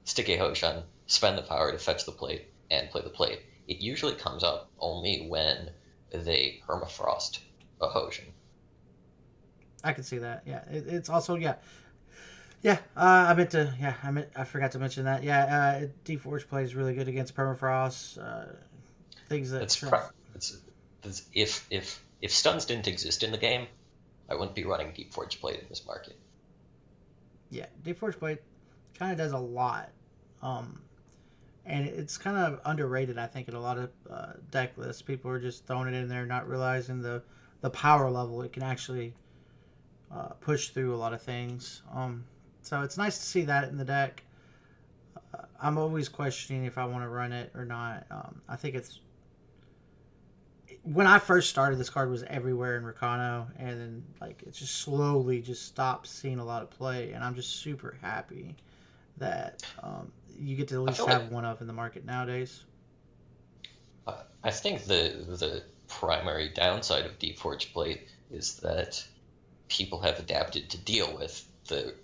stick a Hoshan, spend the power to fetch the plate, and play the plate. It usually comes up only when they permafrost a Hoshan. I can see that. Yeah, it's also yeah. I forgot to mention that. Yeah, Deep Forge plays really good against permafrost. Things that That's shrink. that's if stuns didn't exist in the game, I wouldn't be running Deep Forge Plate in this market. Yeah, Deep Forge Blade kind of does a lot, um, and it's kind of underrated. I think in a lot of deck lists, people are just throwing it in there, not realizing the power level it can actually push through a lot of things. So it's nice to see that in the deck. I'm always questioning if I want to run it or not. I think it's when I first started, this card was everywhere in Rakano, and then like it just slowly just stopped seeing a lot of play, and I'm just super happy that you get to at I least feel like have one of in the market nowadays. I think the primary downside of Deep Forge Plate is that people have adapted to deal with the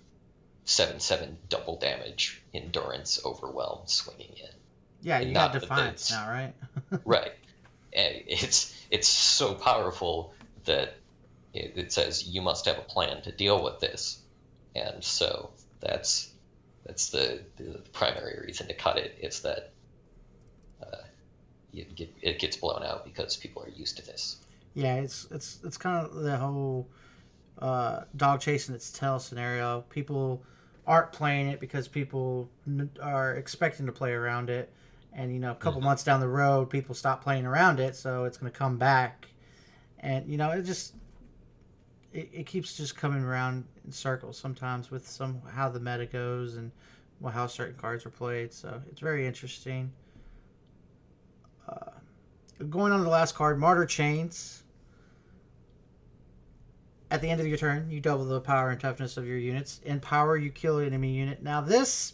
7/7 double damage endurance overwhelm swinging in, Yeah, and you got not that Defiance it's now, right? right. And it's so powerful that it says you must have a plan to deal with this, and so that's the primary reason to cut it is that uh, it gets blown out because people are used to this. Yeah, it's kind of the whole dog chasing its tail scenario. People aren't playing it because people are expecting to play around it, and a couple Mhm. months down the road, people stop playing around it, so it's going to come back, and it keeps just coming around in circles sometimes with some how the meta goes and how certain cards are played. So it's very interesting. Uh, Going on to the last card, Martyr Chains. At the end of your turn, you double the power and toughness of your units. In power, you kill an enemy unit. Now this,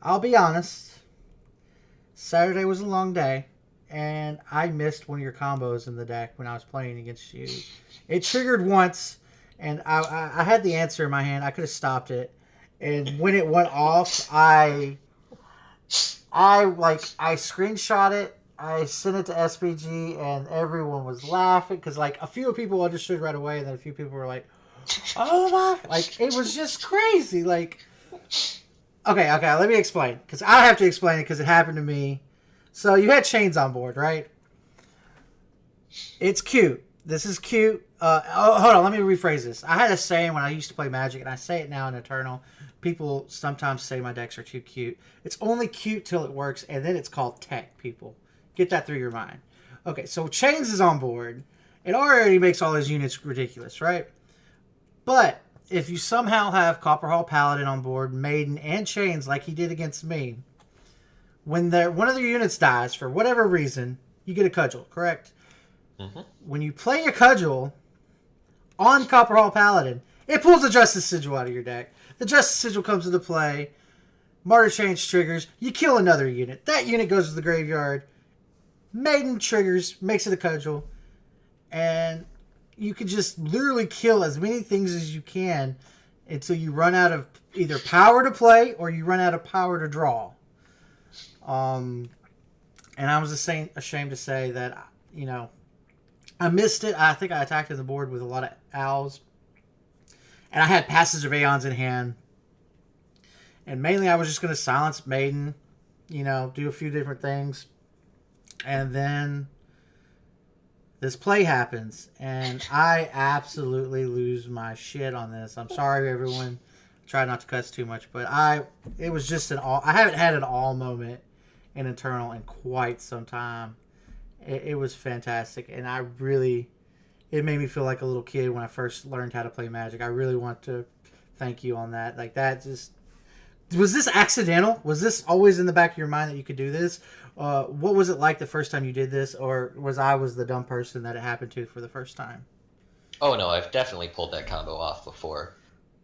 I'll be honest, Saturday was a long day, and I missed one of your combos in the deck when I was playing against you. It triggered once, and I had the answer in my hand. I could have stopped it, and when it went off, I screenshot it. I sent it to SPG, and everyone was laughing because like a few people understood right away, and then a few people were like, "Oh my!" Like it was just crazy. Like, okay, let me explain because I have to explain it because it happened to me. So you had chains on board, right? It's cute. This is cute. hold on, let me rephrase this. I had a saying when I used to play Magic, and I say it now in Eternal. People sometimes say my decks are too cute. It's only cute till it works, and then it's called tech, people. Get that through your mind. Okay, so Chains is on board. It already makes all those units ridiculous, right? But if you somehow have Copperhall Paladin on board, Maiden, and Chains like he did against me, when one of their units dies for whatever reason, you get a cudgel, correct? Mm-hmm. When you play a cudgel on Copperhall Paladin, it pulls a Justice Sigil out of your deck. The Justice Sigil comes into play. Martyr Change triggers. You kill another unit. That unit goes to the graveyard. Maiden triggers, makes it a cudgel. And you can just literally kill as many things as you can until you run out of either power to play or you run out of power to draw. And I was ashamed to say that, I missed it. I think I attacked the board with a lot of owls. And I had Passage of Aeons in hand. And mainly I was just going to silence Maiden, do a few different things. And then this play happens. And I absolutely lose my shit on this. I'm sorry, everyone. Try not to cuss too much. But it was just I haven't had an all moment in Eternal in quite some time. It was fantastic. And it made me feel like a little kid when I first learned how to play Magic. I really want to thank you on that. Like, that just... Was this accidental? Was this always in the back of your mind that you could do this? What was it like the first time you did this? Or was the dumb person that it happened to for the first time? Oh, no, I've definitely pulled that combo off before.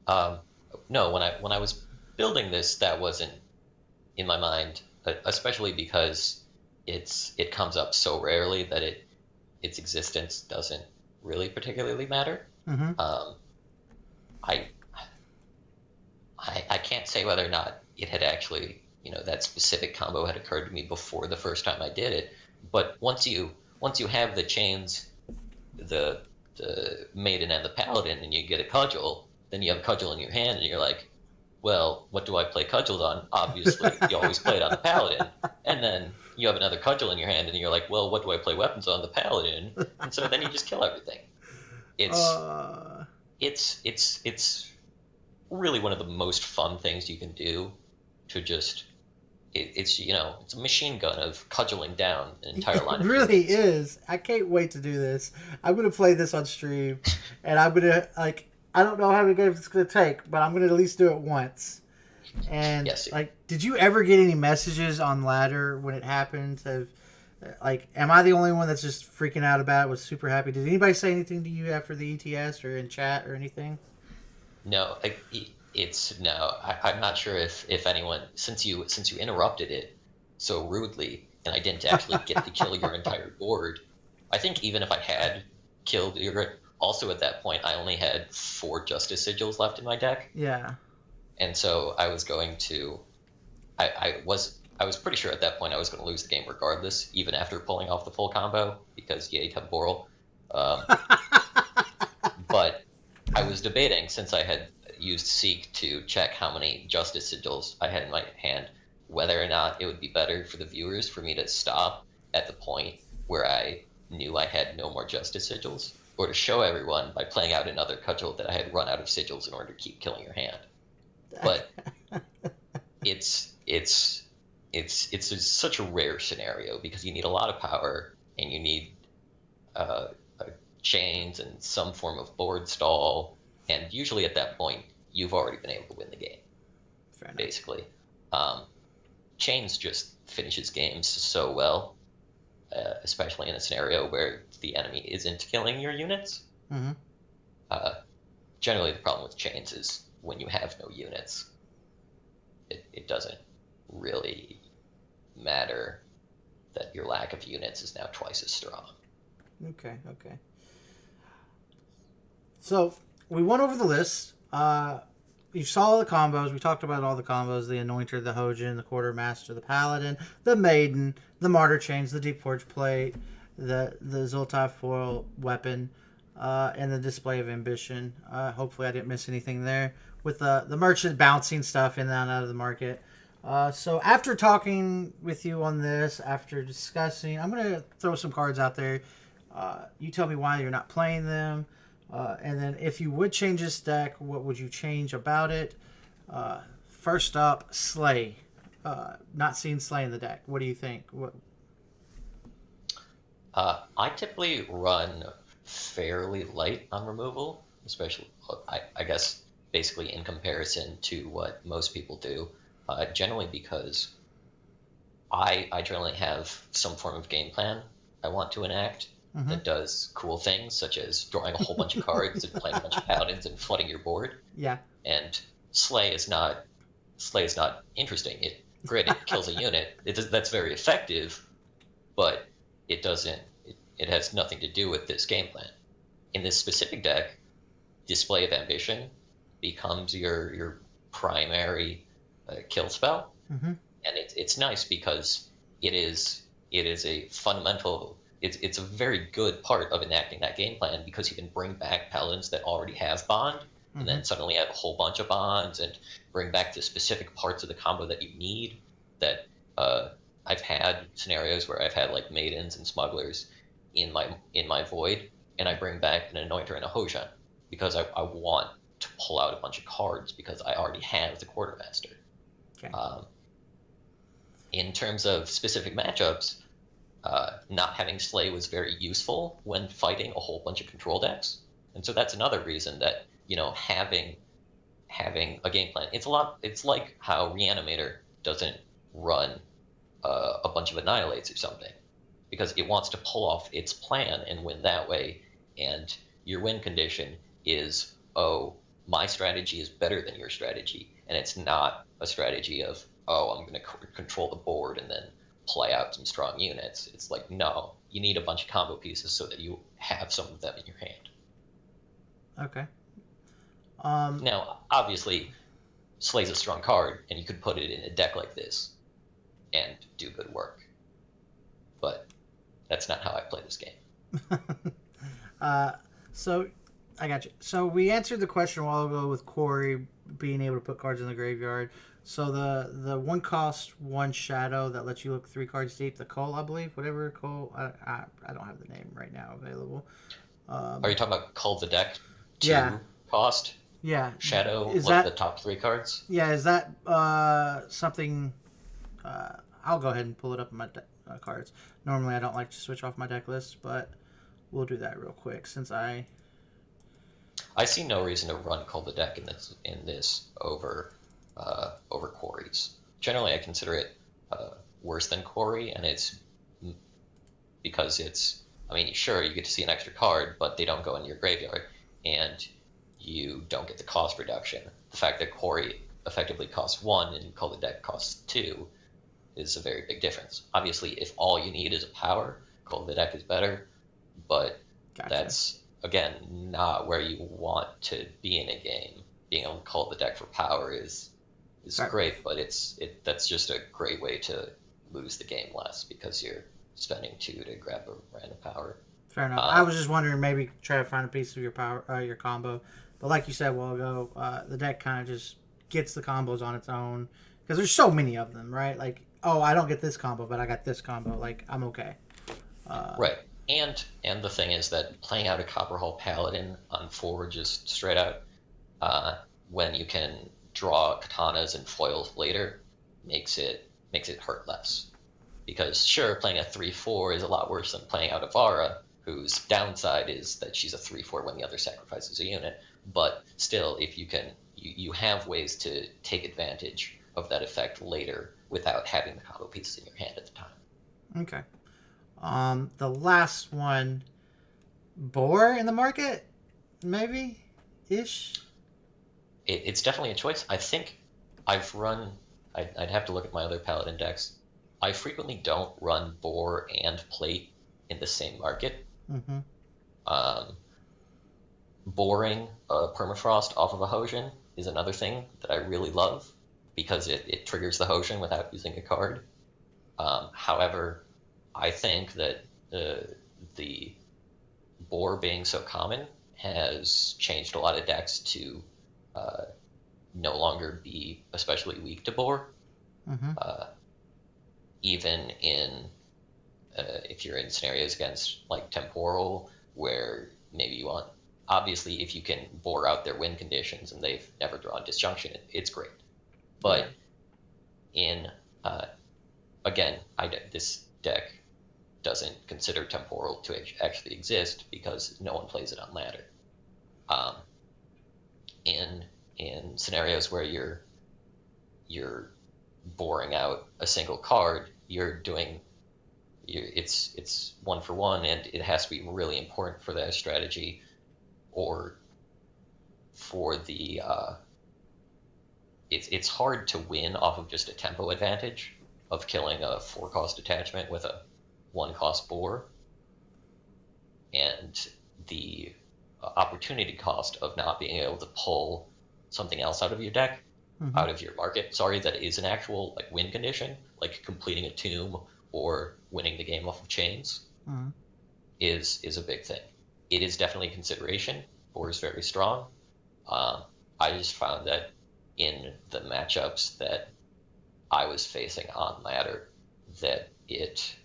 No, when I was building this, that wasn't in my mind, especially because it comes up so rarely that its existence doesn't really particularly matter. Mm-hmm. I can't say whether or not it had actually, that specific combo had occurred to me before the first time I did it. But once you have the chains, the Maiden and the Paladin, and you get a cudgel, then you have a cudgel in your hand, and you're like, well, what do I play cudgels on? Obviously, you always play it on the Paladin. And then you have another cudgel in your hand, and you're like, well, what do I play weapons on? The Paladin. And so then you just kill everything. It's really one of the most fun things you can do to just... It's a machine gun of cudgeling down an entire line of It really units. is. I can't wait to do this. I'm going to play this on stream, and I'm going to, I don't know how many games it's going to take, but I'm going to at least do it once. And, Yes. Did you ever get any messages on Ladder when it happened? Am I the only one that's just freaking out about it, was super happy? Did anybody say anything to you after the ETS or in chat or anything? No, I'm not sure if anyone, since you interrupted it so rudely, and I didn't actually get to kill your entire board. I think even if I had killed your... Also, at that point, I only had 4 Justice Sigils left in my deck. Yeah. And so I was going to... I was pretty sure at that point I was going to lose the game regardless, even after pulling off the full combo, because yay, temporal. But I was debating, since I had used Seek to check how many Justice Sigils I had in my hand, whether or not it would be better for the viewers for me to stop at the point where I knew I had no more Justice Sigils, or to show everyone by playing out another cudgel that I had run out of sigils in order to keep killing your hand. But it's such a rare scenario because you need a lot of power and you need chains and some form of board stall, and usually at that point you've already been able to win the game. Fair enough. Basically, chains just finishes games so well, especially in a scenario where the enemy isn't killing your units. Mm-hmm. Generally, the problem with chains is when you have no units, it doesn't really matter that your lack of units is now twice as strong. Okay. So we went over the list. You saw the combos. We talked about all the combos: the Anointer, the Hojin, the Quartermaster, the Paladin, the Maiden, the Martyr Chains, the Deep Forge Plate, the Zoltai Foil Weapon, and the Display of Ambition. Hopefully I didn't miss anything there. With the Merchant bouncing stuff in and out of the market. So after talking with you on this, after discussing, I'm going to throw some cards out there. You tell me why you're not playing them. And then if you would change this deck, what would you change about it? First up, Slay. Not seeing Slay in the deck. What do you think? What? I typically run fairly light on removal, especially, I guess, basically in comparison to what most people do. Generally because I generally have some form of game plan I want to enact Mm-hmm. that does cool things, such as drawing a whole bunch of cards and playing a bunch of paladins and flooding your board. Yeah. And Slay is not Slay is not interesting. Granted, it kills a unit. That's very effective, but it doesn't. It has nothing to do with this game plan. In this specific deck, Display of Ambition becomes your primary kill spell, Mm-hmm. and it's nice because it is a fundamental. It's a very good part of enacting that game plan because you can bring back paladins that already have bond, and Mm-hmm. then suddenly have a whole bunch of bonds and bring back the specific parts of the combo that you need. That I've had scenarios where I've had like maidens and smugglers in my void, and I bring back an anointer and a Hoshan because I want to pull out a bunch of cards because I already have the quartermaster. Okay. In terms of specific matchups, not having Slay was very useful when fighting a whole bunch of control decks, and so that's another reason that having a game plan. It's like how Reanimator doesn't run a bunch of Annihilates or something because it wants to pull off its plan and win that way. And your win condition is, oh, my strategy is better than your strategy, and it's not a strategy of, oh, I'm going to control the board and then play out some strong units. It's like, no, you need a bunch of combo pieces so that you have some of them in your hand. Okay. Now, obviously, Slay's a strong card, and you could put it in a deck like this and do good work. But that's not how I play this game. So I got you. So we answered the question a while ago with Corey being able to put cards in the graveyard. So the one cost, one shadow that lets you look 3 cards deep, the Cole, I believe, whatever Cole. I don't have the name right now available. Are you talking about Cull the Deck? 2 Yeah. cost? Yeah. Shadow, Is look that the top 3 cards? yeah? Is that something? I'll go ahead and pull it up in my cards. Normally, I don't like to switch off my deck list, but we'll do that real quick since I see no reason to run Cull the Deck in this over Quarries. Generally, I consider it worse than Quarry, and it's because it's. I mean, sure, you get to see an extra card, but they don't go in your graveyard, and you don't get the cost reduction. The fact that Quarry effectively costs 1 and Cull the Deck costs 2 is a very big difference. Obviously, if all you need is a power, Cull the Deck is better, but gotcha. that's, again, not where you want to be in a game. Being able to Cull the Deck for power is great, but that's just a great way to lose the game less because you're spending 2 to grab a random power. Fair enough. I was just wondering, maybe try to find a piece of your power, your combo. But like you said a while ago, the deck kind of just gets the combos on its own because there's so many of them, right? Like, oh, I don't get this combo, but I got this combo. Like, I'm okay. Right. And the thing is that playing out a Copperhull Paladin on 4 just straight out, when you can draw katanas and foils later, makes it hurt less. Because sure, playing a 3/4 is a lot worse than playing out a Vara, whose downside is that she's a 3/4 when the other sacrifices a unit. But still, if you have ways to take advantage of that effect later without having the combo pieces in your hand at the time. Okay. The last one, Boar in the market, maybe ish. It's definitely a choice. I think I've run. I'd have to look at my other Paladin decks. I frequently don't run Boar and Plate in the same market. Mm-hmm. Boring a Permafrost off of a Hosian is another thing that I really love because it triggers the Hosian without using a card. However, I think that the Boar being so common has changed a lot of decks to no longer be especially weak to Boar. Mm-hmm. Even in if you're in scenarios against like Temporal, where maybe you want obviously, if you can bore out their win conditions and they've never drawn disjunction, it's great. Yeah. But in again, this deck doesn't consider temporal to actually exist because no one plays it on ladder. Um, in scenarios where you're boring out a single card, it's 1 for 1, and it has to be really important for that strategy, or for the it's hard to win off of just a tempo advantage of killing a 4-cost attachment with a 1-cost boar, and the opportunity cost of not being able to pull something else out of your deck, Mm-hmm. out of your market, sorry, that is an actual like win condition, like completing a tomb or winning the game off of chains, Mm-hmm. is a big thing. It is definitely a consideration. Boar is very strong. I just found that in the matchups that I was facing on ladder, that it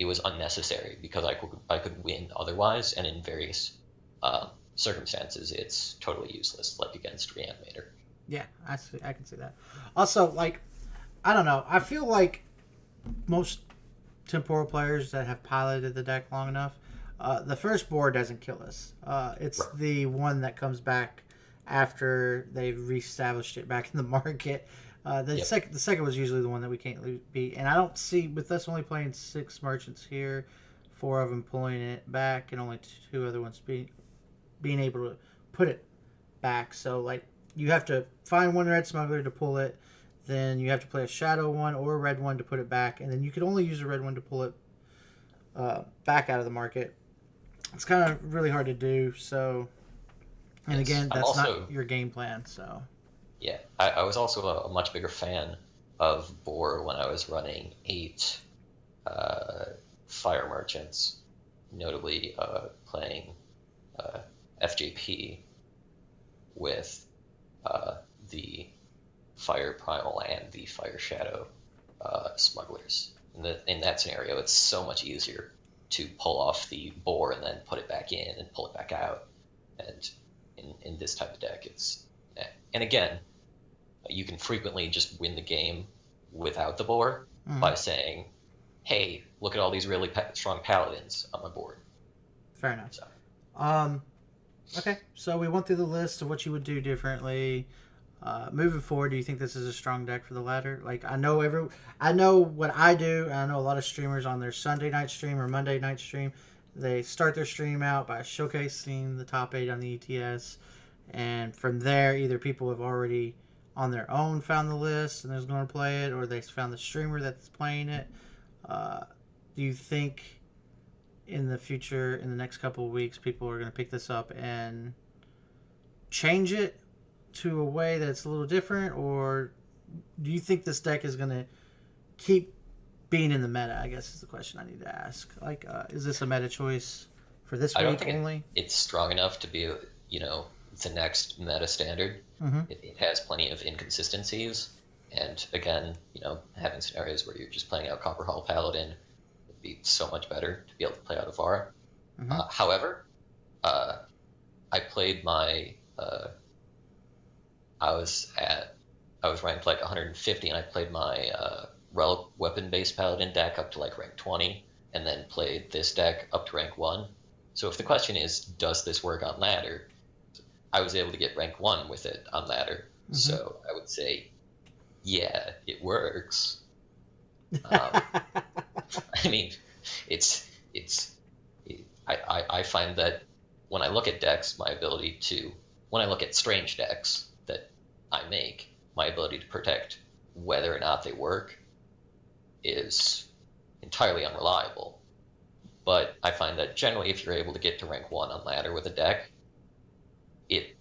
was unnecessary because I could win otherwise, and in various circumstances, it's totally useless, like against Reanimator. Yeah, I can see that. Also, like, I don't know. I feel like most temporal players that have piloted the deck long enough, the first board doesn't kill us. It's Right. the one that comes back after they've reestablished it back in the market. Yep. The second was usually the one that we can't beat, and I don't see with us only playing 6 merchants here, 4 of them pulling it back, and only 2 other ones being able to put it back. So like you have to find one red smuggler to pull it, then you have to play a shadow one or a red one to put it back, and then you can only use a red one to pull it back out of the market. It's kind of really hard to do. So, and Yes. again, I'm that's not also your game plan. So, Yeah. I was also a much bigger fan of Boar when I was running 8 uh, fire merchants, notably playing uh, FJP with the Fire Primal and the Fire Shadow smugglers. In that scenario, it's so much easier to pull off the boar and then put it back in and pull it back out. And in this type of deck, and again, you can frequently just win the game without the boar by saying, "Hey, look at all these really strong paladins on my board." fair enough. So Um, okay, so we went through the list of what you would do differently. Moving forward, do you think this is a strong deck for the ladder? Like I know what I do. And I know a lot of streamers on their Sunday night stream or Monday night stream. They start their stream out by showcasing the top 8 on the ETS, and from there, either people have already on their own found the list and is going to play it, or they found the streamer that's playing it. Uh, do you think in the future, in the next couple of weeks, people are going to pick this up and change it to a way that's a little different, or do you think this deck is going to keep being in the meta? I guess is the question I need to ask. Like, is this a meta choice for this I don't week think only? it's strong enough to be, the next meta standard. Mm-hmm. It has plenty of inconsistencies, and again, having scenarios where you're just playing out Copper Hall Paladin would be so much better to be able to play out Avara. Mm-hmm. However, I played my I was ranked like 150, and I played my relic weapon based paladin deck up to like rank 20, and then played this deck up to rank 1. So if the question is, does this work on ladder? I was able to get rank 1 with it on ladder. Mm-hmm. So I would say, yeah, it works. I mean, I find that when I look at decks, when I look at strange decks that I make, my ability to predict whether or not they work is entirely unreliable. But I find that generally, if you're able to get to rank 1 on ladder with a deck,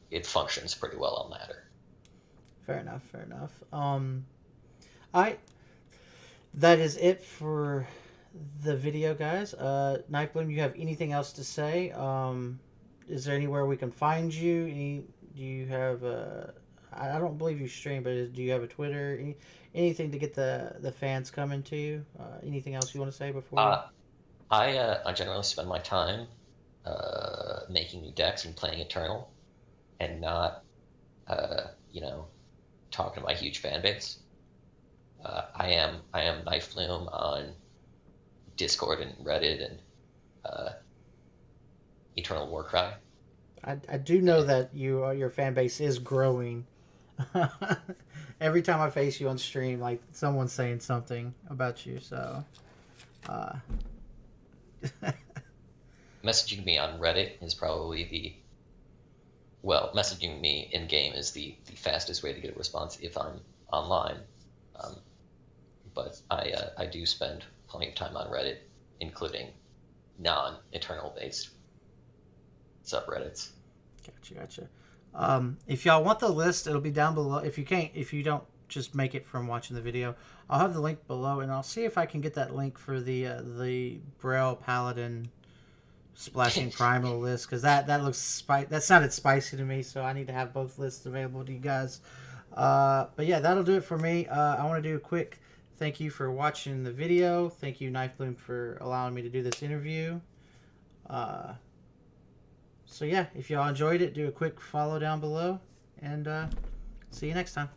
it functions pretty well on ladder. Fair enough. Fair enough. I that is it for the video, guys. Knifebloom, you have anything else to say? Is there anywhere we can find you? Do you have I don't believe you stream, but do you have a Twitter? Anything to get the fans coming to you? Anything else you want to say before? I generally spend my time making new decks and playing Eternal, and not, you know, talking to my huge fan base. I am Knifebloom on Discord and Reddit and uh, Eternal Warcry. I do know And that your fan base is growing. Every time I face you on stream, like someone's saying something about you. So, uh, messaging me on Reddit is probably messaging me in game is the fastest way to get a response if I'm online. Um, but I do spend plenty of time on Reddit, including non-Eternal based subreddits. gotcha. If y'all want the list, it'll be down below. If you don't just make it from watching the video, I'll have the link below, and I'll see if I can get that link for the Braille Paladin Splashing Primal list, because that looks that sounded spicy to me. So I need to have both lists available to you guys. But yeah, that'll do it for me. I want to do a quick thank you for watching the video. Thank you, Knifebloom, for allowing me to do this interview. So yeah, if y'all enjoyed it, do a quick follow down below, and see you next time.